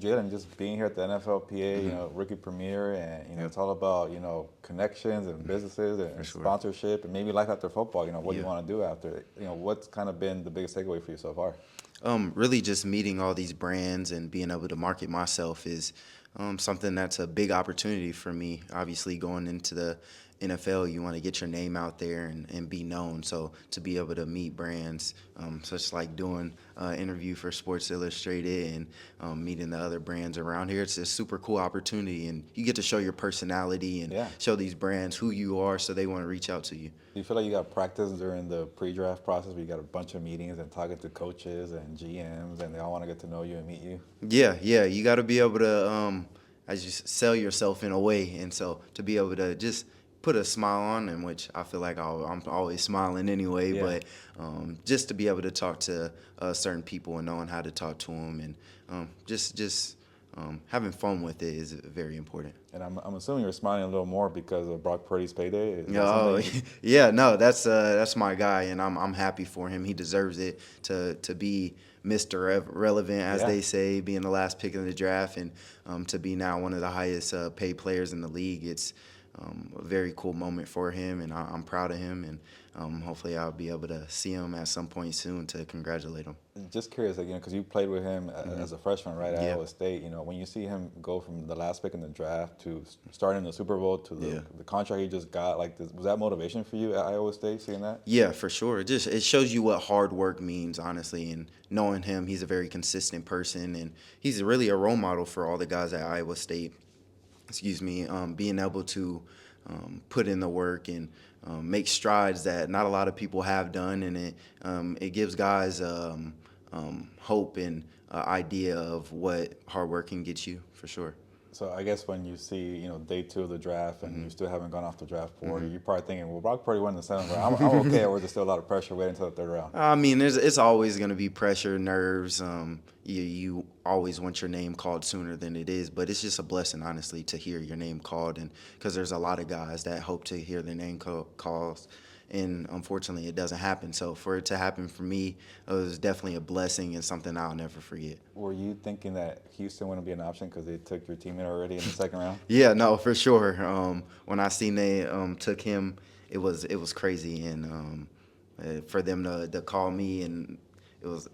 Jaylin, just being here at the NFLPA, Rookie Premiere, and it's all about connections and businesses and sure. sponsorship and maybe life after football. What do you Yeah. want to do after? What's kind of been the biggest takeaway for you so far? Really just meeting all these brands and being able to market myself is something that's a big opportunity for me. Obviously, going into the NFL, you want to get your name out there and be known. So to be able to meet brands, such like doing an interview for Sports Illustrated and meeting the other brands around here, it's a super cool opportunity. And you get to show your personality and Yeah. show these brands who you are so they want to reach out to you. Do you feel like you got practice during the pre-draft process where you got a bunch of meetings and talking to coaches and GMs and they all want to get to know you and meet you? Yeah, you got to be able to, as you sell yourself in a way, and so to be able to just put a smile on, in which I feel like I'm always smiling anyway, Yeah. but just to be able to talk to certain people and knowing how to talk to them and just having fun with it is very important. And I'm assuming you're smiling a little more because of Brock Purdy's payday. Is that Oh, something yeah, no, that's my guy, and I'm happy for him. He deserves it to be Mr. Relevant, as Yeah. they say, being the last pick in the draft, and to be now one of the highest paid players in the league. It's a very cool moment for him, and I'm proud of him, and hopefully I'll be able to see him at some point soon to congratulate him. Just curious, like, because you played with him as a freshman, right, at Yeah. Iowa State. When you see him go from the last pick in the draft to starting the Super Bowl to the contract he just got, like, was that motivation for you at Iowa State, seeing that? Yeah, for sure. It shows you what hard work means, honestly. And knowing him, he's a very consistent person, and he's really a role model for all the guys at Iowa State. Excuse me. Being able to put in the work and make strides that not a lot of people have done, and it gives guys hope and idea of what hard work can get you, for sure. So I guess when you see, day 2 of the draft and you still haven't gone off the draft board, you're probably thinking, well, Brock Purdy won the 7th round. I'm okay, or there's still a lot of pressure waiting until the 3rd round? I mean, it's always going to be pressure, nerves. You always want your name called sooner than it is, but it's just a blessing, honestly, to hear your name called, and because there's a lot of guys that hope to hear their name called, and unfortunately, it doesn't happen. So for it to happen for me, it was definitely a blessing and something I'll never forget. Were you thinking that Houston wouldn't be an option because they took your teammate already in the 2nd round? Yeah, no, for sure. When I seen they took him, it was crazy, and for them to call me, and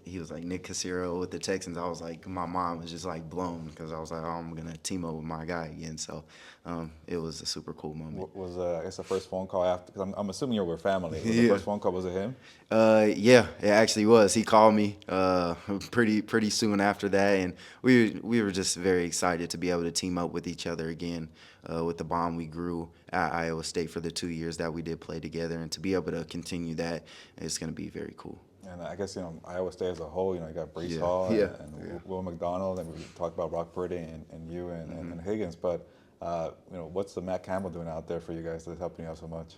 he was like Nick Cassero with the Texans. I was like, my mind was just like blown because I was like, oh, I'm gonna team up with my guy again. So it was a super cool moment. Was I guess the first phone call after? Because I'm assuming you were with family. Was the Yeah. first phone call, was it him? Yeah, it actually was. He called me pretty soon after that, and we were just very excited to be able to team up with each other again with the bond we grew at Iowa State for the 2 years that we did play together, and to be able to continue that is going to be very cool. And I guess, Iowa State as a whole, you got Brees Yeah. Hall Yeah. and Will McDonald, and we talked about Brock Purdy and you and Higgins. But, what's the Matt Campbell doing out there for you guys that's helping you out so much?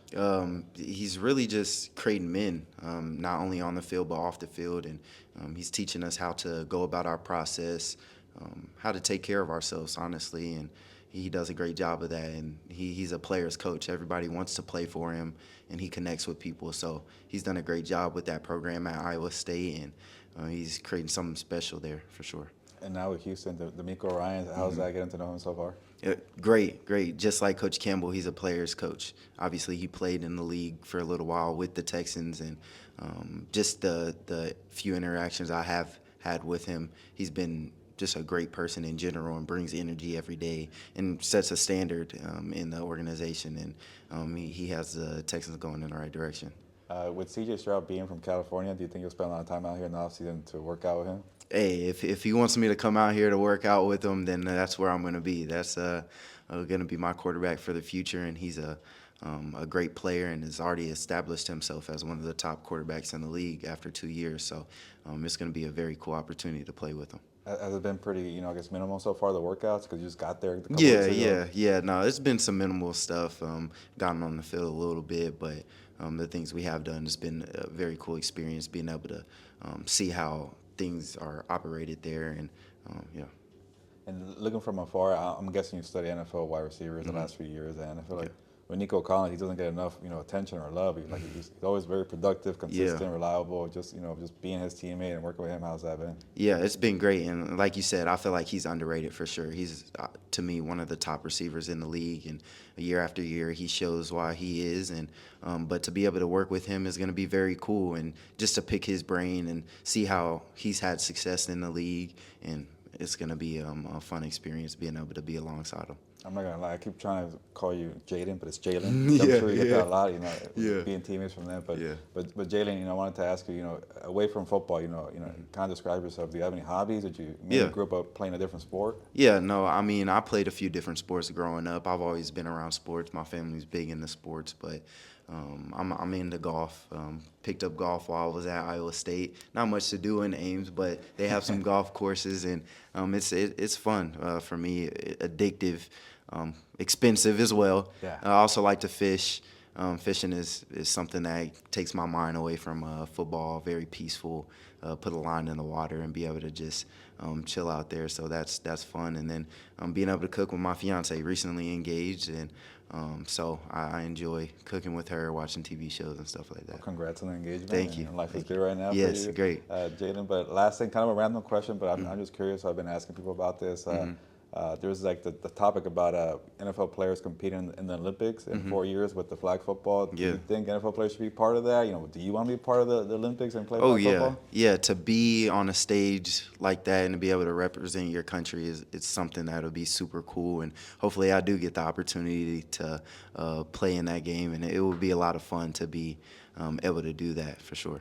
He's really just creating men, not only on the field but off the field, and he's teaching us how to go about our process, how to take care of ourselves, honestly, and he does a great job of that, and he's a player's coach. Everybody wants to play for him, and he connects with people, so he's done a great job with that program at Iowa State, and he's creating something special there, for sure. And now with Houston, the Miko Ryans, how's that getting to know him so far? Great. Just like Coach Campbell, he's a player's coach. Obviously, he played in the league for a little while with the Texans, and just the few interactions I have had with him, he's been just a great person in general and brings energy every day and sets a standard in the organization, and he has the Texans going in the right direction. With C.J. Stroud being from California, do you think you'll spend a lot of time out here in the offseason to work out with him? Hey, if he wants me to come out here to work out with him, then that's where I'm going to be. That's going to be my quarterback for the future, and he's a great player and has already established himself as one of the top quarterbacks in the league after 2 years. So it's going to be a very cool opportunity to play with him. Has it been pretty, I guess, minimal so far, the workouts, because you just got there a couple weeks ago? Yeah. No, it's been some minimal stuff. Gotten on the field a little bit, but the things we have done has been a very cool experience, being able to see how things are operated there, and yeah. And looking from afar, I'm guessing you study NFL wide receivers the last few years, and I feel like with Nico Collins, he doesn't get enough, attention or love. He's always very productive, consistent, reliable. Just being his teammate and working with him. How's that been? Yeah, it's been great, and like you said, I feel like he's underrated for sure. He's to me one of the top receivers in the league, and year after year he shows why he is. And but to be able to work with him is going to be very cool, and just to pick his brain and see how he's had success in the league, and it's going to be a fun experience being able to be alongside him. I'm not gonna lie. I keep trying to call you Jayden, but it's Jaylin. I'm sure you get that a lot. Being teammates from them. But Jaylin, I wanted to ask you. Away from football, kind of describe yourself. Do you have any hobbies? Did you maybe grew up playing a different sport? Yeah, no. I mean, I played a few different sports growing up. I've always been around sports. My family's big into sports, but I'm into golf. Picked up golf while I was at Iowa State. Not much to do in Ames, but they have some golf courses, and it's fun for me. Addictive. Expensive as well. Yeah. I also like to fish. Fishing is something that takes my mind away from football. Very peaceful. Put a line in the water and be able to just chill out there. So that's fun. And then being able to cook with my fiance, recently engaged, and so I enjoy cooking with her, watching TV shows and stuff like that. Well, congrats on the engagement. Thank you. Life is good right now. Yes, for you. great. Jaylin. But last thing, kind of a random question, but I'm just curious. I've been asking people about this. There's like the topic about NFL players competing in the Olympics in 4 years with the flag football. Do you think NFL players should be part of that? Do you want to be part of the Olympics and play flag football? Yeah. To be on a stage like that and to be able to represent your country it's something that'll be super cool. And hopefully I do get the opportunity to play in that game, and it will be a lot of fun to be able to do that for sure.